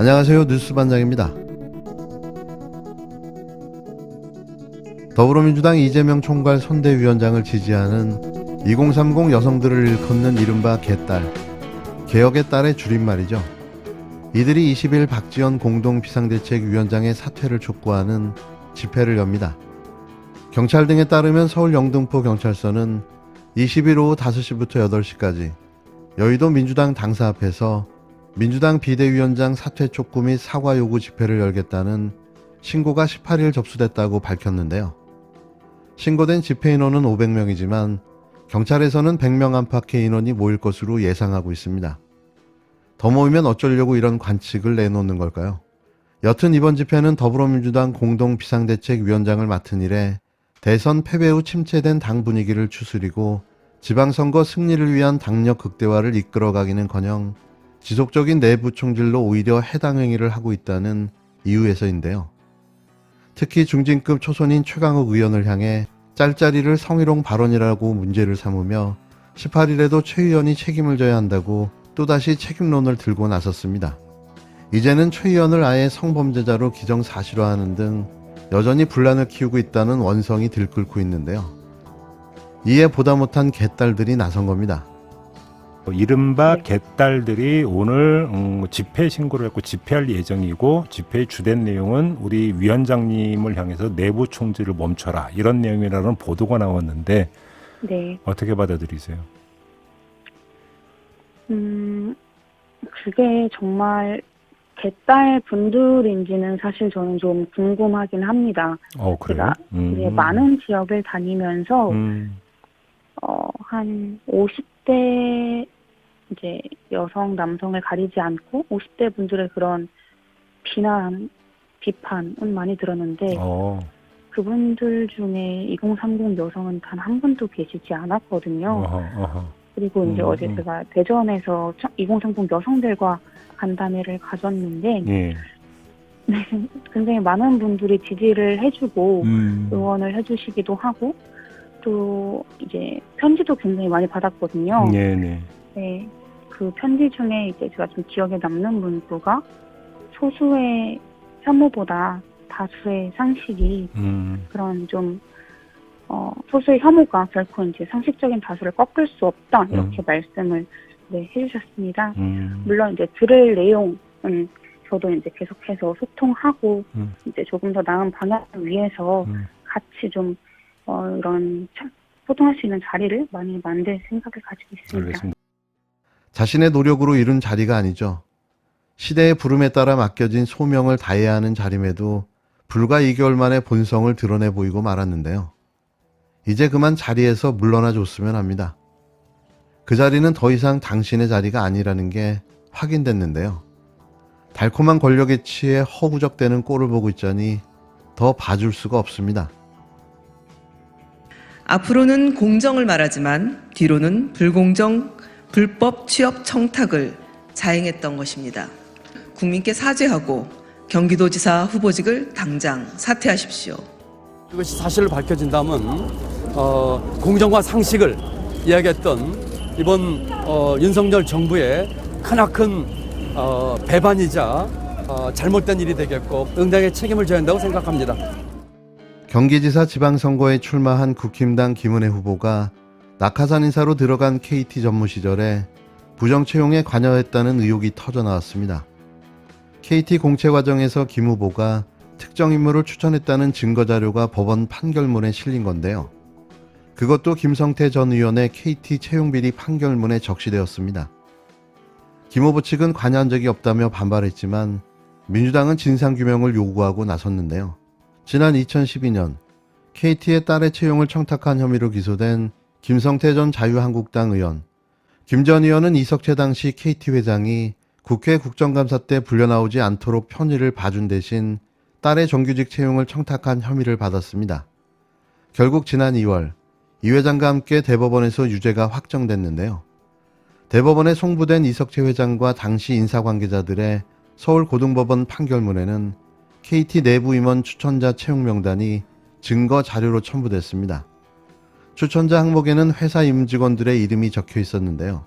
안녕하세요. 뉴스반장입니다. 더불어민주당 이재명 총괄 선대위원장을 지지하는 2030 여성들을 일컫는 이른바 개딸, 개혁의 딸의 줄임말이죠. 이들이 20일 박지원 공동비상대책위원장의 사퇴를 촉구하는 집회를 엽니다. 경찰 등에 따르면 서울 영등포 경찰서는 20일 오후 5시부터 8시까지 여의도 민주당 당사 앞에서 민주당 비대위원장 사퇴 촉구 및 사과 요구 집회를 열겠다는 신고가 18일 접수됐다고 밝혔는데요. 신고된 집회 인원은 500명이지만 경찰에서는 100명 안팎의 인원이 모일 것으로 예상하고 있습니다. 더 모이면 어쩌려고 이런 관측을 내놓는 걸까요? 여튼 이번 집회는 더불어민주당 공동비상대책위원장을 맡은 이래 대선 패배 후 침체된 당 분위기를 추스리고 지방선거 승리를 위한 당력 극대화를 이끌어가기는커녕 지속적인 내부 총질로 오히려 해당 행위를 하고 있다는 이유에서인데요. 특히 중진급 초선인 최강욱 의원을 향해 짤짤이를 성희롱 발언이라고 문제를 삼으며 18일에도 최 의원이 책임을 져야 한다고 또다시 책임론을 들고 나섰습니다. 이제는 최 의원을 아예 성범죄자로 기정사실화하는 등 여전히 분란을 키우고 있다는 원성이 들끓고 있는데요. 이에 보다 못한 개딸들이 나선 겁니다. 이른바 개딸들이 오늘 집회 신고를 했고 집회할 예정이고 집회의 주된 내용은 우리 위원장님을 향해서 내부 총질을 멈춰라 이런 내용이라는 보도가 나왔는데 네. 어떻게 받아들이세요? 그게 정말 개딸 분들인지는 사실 저는 좀 궁금하긴 합니다. 그래요? 제가 이제 많은 지역을 다니면서 한 50대 이제 여성, 남성을 가리지 않고 50대 분들의 그런 비난, 비판은 많이 들었는데 그분들 중에 2030 여성은 단 한 분도 계시지 않았거든요. 그리고 이제 어제 제가 대전에서 2030 여성들과 간담회를 가졌는데 예. 네, 굉장히 많은 분들이 지지를 해주고 응원을 해주시기도 하고 또 이제 편지도 굉장히 많이 받았거든요. 네네. 네, 그 편지 중에 이제 제가 좀 기억에 남는 문구가 소수의 혐오보다 다수의 상식이 그런 좀 소수의 혐오가 결코 이제 상식적인 다수를 꺾을 수 없다 이렇게 말씀을 해주셨습니다. 물론 이제 들을 내용은 저도 이제 계속해서 소통하고 이제 조금 더 나은 방향을 위해서 같이 좀 이런 소통할 수 있는 자리를 많이 만들 생각을 가지고 있습니다. 알겠습니다. 자신의 노력으로 이룬 자리가 아니죠. 시대의 부름에 따라 맡겨진 소명을 다해야 하는 자림에도 불과 2개월 만에 본성을 드러내 보이고 말았는데요. 이제 그만 자리에서 물러나 줬으면 합니다. 그 자리는 더 이상 당신의 자리가 아니라는 게 확인됐는데요. 달콤한 권력에 취해 허우적대는 꼴을 보고 있자니 더 봐줄 수가 없습니다. 앞으로는 공정을 말하지만 뒤로는 불공정, 불법 취업 청탁을 자행했던 것입니다. 국민께 사죄하고 경기도지사 후보직을 당장 사퇴하십시오. 이것이 사실을 밝혀진다면 공정과 상식을 이야기했던 이번 윤석열 정부의 크나큰 배반이자 잘못된 일이 되겠고 응당의 책임을 져야 한다고 생각합니다. 경기지사 지방선거에 출마한 국힘당 김은혜 후보가 낙하산 인사로 들어간 KT 전무 시절에 부정 채용에 관여했다는 의혹이 터져나왔습니다. KT 공채 과정에서 김 후보가 특정 인물을 추천했다는 증거자료가 법원 판결문에 실린 건데요. 그것도 김성태 전 의원의 KT 채용비리 판결문에 적시되었습니다. 김 후보 측은 관여한 적이 없다며 반발했지만 민주당은 진상규명을 요구하고 나섰는데요. 지난 2012년 KT의 딸의 채용을 청탁한 혐의로 기소된 김성태 전 자유한국당 의원, 김 전 의원은 이석채 당시 KT 회장이 국회 국정감사 때 불려나오지 않도록 편의를 봐준 대신 딸의 정규직 채용을 청탁한 혐의를 받았습니다. 결국 지난 2월 이 회장과 함께 대법원에서 유죄가 확정됐는데요. 대법원에 송부된 이석채 회장과 당시 인사관계자들의 서울고등법원 판결문에는 KT 내부 임원 추천자 채용 명단이 증거 자료로 첨부됐습니다. 추천자 항목에는 회사 임직원들의 이름이 적혀 있었는데요.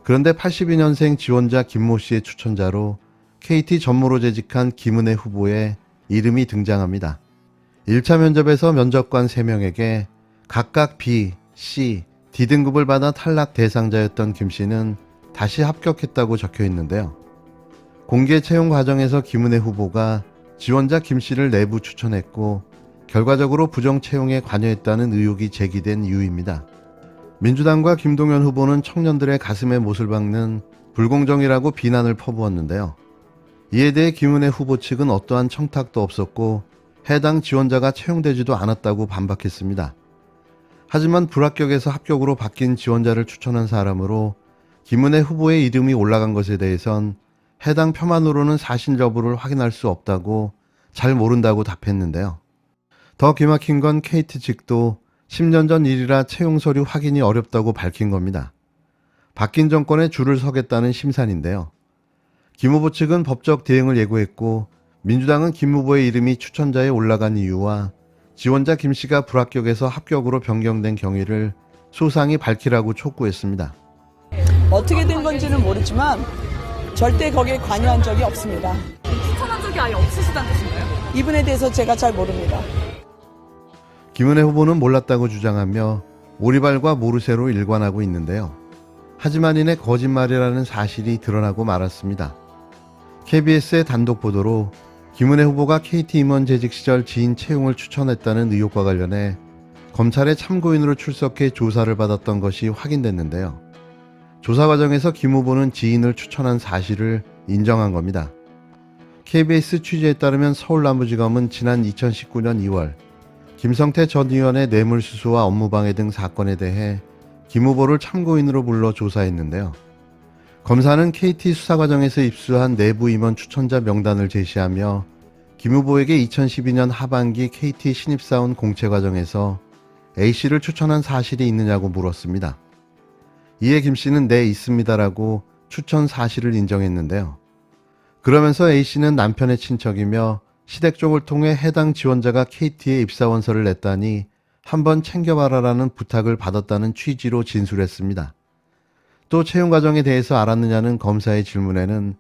그런데 82년생 지원자 김모 씨의 추천자로 KT 전무로 재직한 김은혜 후보의 이름이 등장합니다. 1차 면접에서 면접관 3명에게 각각 B, C, D등급을 받아 탈락 대상자였던 김 씨는 다시 합격했다고 적혀 있는데요. 공개 채용 과정에서 김은혜 후보가 지원자 김 씨를 내부 추천했고 결과적으로 부정 채용에 관여했다는 의혹이 제기된 이유입니다. 민주당과 김동연 후보는 청년들의 가슴에 못을 박는 불공정이라고 비난을 퍼부었는데요. 이에 대해 김은혜 후보 측은 어떠한 청탁도 없었고 해당 지원자가 채용되지도 않았다고 반박했습니다. 하지만 불합격에서 합격으로 바뀐 지원자를 추천한 사람으로 김은혜 후보의 이름이 올라간 것에 대해선 해당 표만으로는 사실 여부를 확인할 수 없다고 잘 모른다고 답했는데요. 더 기막힌 건 KT 측도 10년 전 일이라 채용 서류 확인이 어렵다고 밝힌 겁니다. 바뀐 정권에 줄을 서겠다는 심산인데요. 김 후보 측은 법적 대응을 예고했고 민주당은 김 후보의 이름이 추천자에 올라간 이유와 지원자 김 씨가 불합격에서 합격으로 변경된 경위를 소상히 밝히라고 촉구했습니다. 어떻게 된 건지는 모르지만 절대 거기에 관여한 적이 없습니다. 추천한 적이 아예 없으시다는 뜻인가요? 이분에 대해서 제가 잘 모릅니다. 김은혜 후보는 몰랐다고 주장하며 오리발과 모르쇠로 일관하고 있는데요. 하지만 이내 거짓말이라는 사실이 드러나고 말았습니다. KBS의 단독 보도로 김은혜 후보가 KT 임원 재직 시절 지인 채용을 추천했다는 의혹과 관련해 검찰의 참고인으로 출석해 조사를 받았던 것이 확인됐는데요. 조사 과정에서 김 후보는 지인을 추천한 사실을 인정한 겁니다. KBS 취재에 따르면 서울남부지검은 지난 2019년 2월 김성태 전 의원의 뇌물수수와 업무방해 등 사건에 대해 김 후보를 참고인으로 불러 조사했는데요. 검사는 KT 수사 과정에서 입수한 내부 임원 추천자 명단을 제시하며 김 후보에게 2012년 하반기 KT 신입사원 공채 과정에서 A씨를 추천한 사실이 있느냐고 물었습니다. 이에 김 씨는 네, 있습니다라고 추천 사실을 인정했는데요. 그러면서 A씨는 남편의 친척이며 시댁 쪽을 통해 해당 지원자가 KT에 입사원서를 냈다니 한번 챙겨봐라라는 부탁을 받았다는 취지로 진술했습니다. 또 채용 과정에 대해서 알았느냐는 검사의 질문에는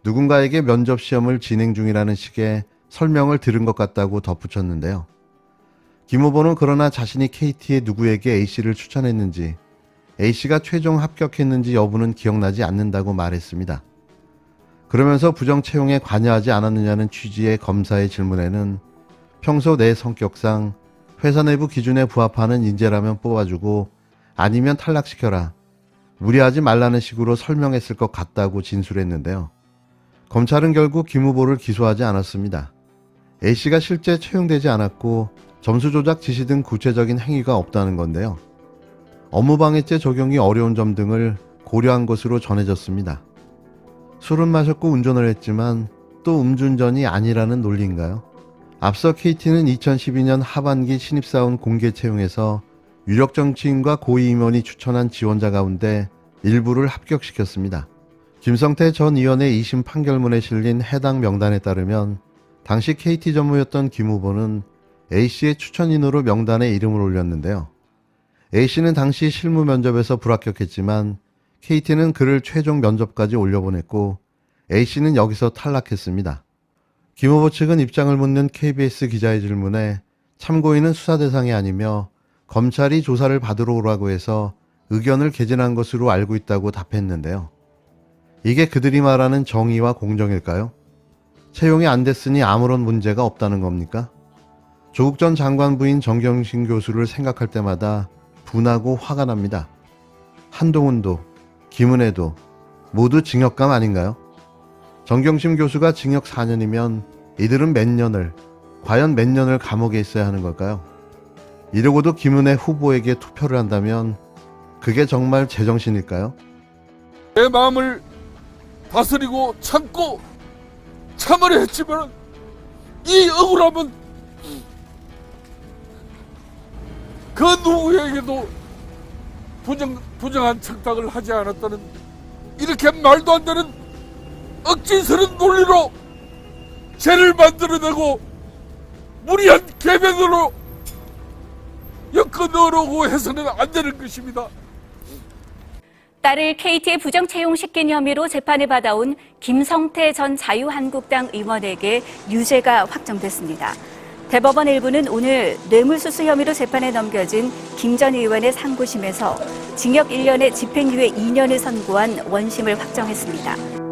누군가에게 면접 시험을 진행 중이라는 식의 설명을 들은 것 같다고 덧붙였는데요. 김 후보는 그러나 자신이 KT에 누구에게 A씨를 추천했는지 A씨가 최종 합격했는지 여부는 기억나지 않는다고 말했습니다. 그러면서 부정 채용에 관여하지 않았느냐는 취지의 검사의 질문에는 평소 내 성격상 회사 내부 기준에 부합하는 인재라면 뽑아주고 아니면 탈락시켜라. 무리하지 말라는 식으로 설명했을 것 같다고 진술했는데요. 검찰은 결국 김 후보를 기소하지 않았습니다. A씨가 실제 채용되지 않았고 점수 조작 지시 등 구체적인 행위가 없다는 건데요. 업무방해죄 적용이 어려운 점 등을 고려한 것으로 전해졌습니다. 술은 마셨고 운전을 했지만 또 음주운전이 아니라는 논리인가요? 앞서 KT는 2012년 하반기 신입사원 공개 채용에서 유력 정치인과 고위 임원이 추천한 지원자 가운데 일부를 합격시켰습니다. 김성태 전 의원의 2심 판결문에 실린 해당 명단에 따르면 당시 KT 전무였던 김 후보는 A씨의 추천인으로 명단에 이름을 올렸는데요. A씨는 당시 실무 면접에서 불합격했지만 KT는 그를 최종 면접까지 올려보냈고 A씨는 여기서 탈락했습니다. 김 후보 측은 입장을 묻는 KBS 기자의 질문에 참고인은 수사 대상이 아니며 검찰이 조사를 받으러 오라고 해서 의견을 개진한 것으로 알고 있다고 답했는데요. 이게 그들이 말하는 정의와 공정일까요? 채용이 안 됐으니 아무런 문제가 없다는 겁니까? 조국 전 장관 부인 정경심 교수를 생각할 때마다 분하고 화가 납니다. 한동훈도 김은혜도 모두 징역감 아닌가요? 정경심 교수가 징역 4년이면 이들은 과연 몇 년을 감옥에 있어야 하는 걸까요? 이러고도 김은혜 후보에게 투표를 한다면 그게 정말 제정신일까요? 내 마음을 다스리고 참고 참으려 했지만 이 억울함은 그 누구에게도 부정한 청탁을 하지 않았다는 이렇게 말도 안 되는 억지스러운 논리로 죄를 만들어내고 무리한 궤변으로 엮어 넣으려고 해서는 안 되는 것입니다. 딸을 KT에 부정 채용시킨 혐의로 재판을 받아온 김성태 전 자유한국당 의원에게 유죄가 확정됐습니다. 대법원 1부는 오늘 뇌물수수 혐의로 재판에 넘겨진 김 전 의원의 상고심에서 징역 1년에 집행유예 2년을 선고한 원심을 확정했습니다.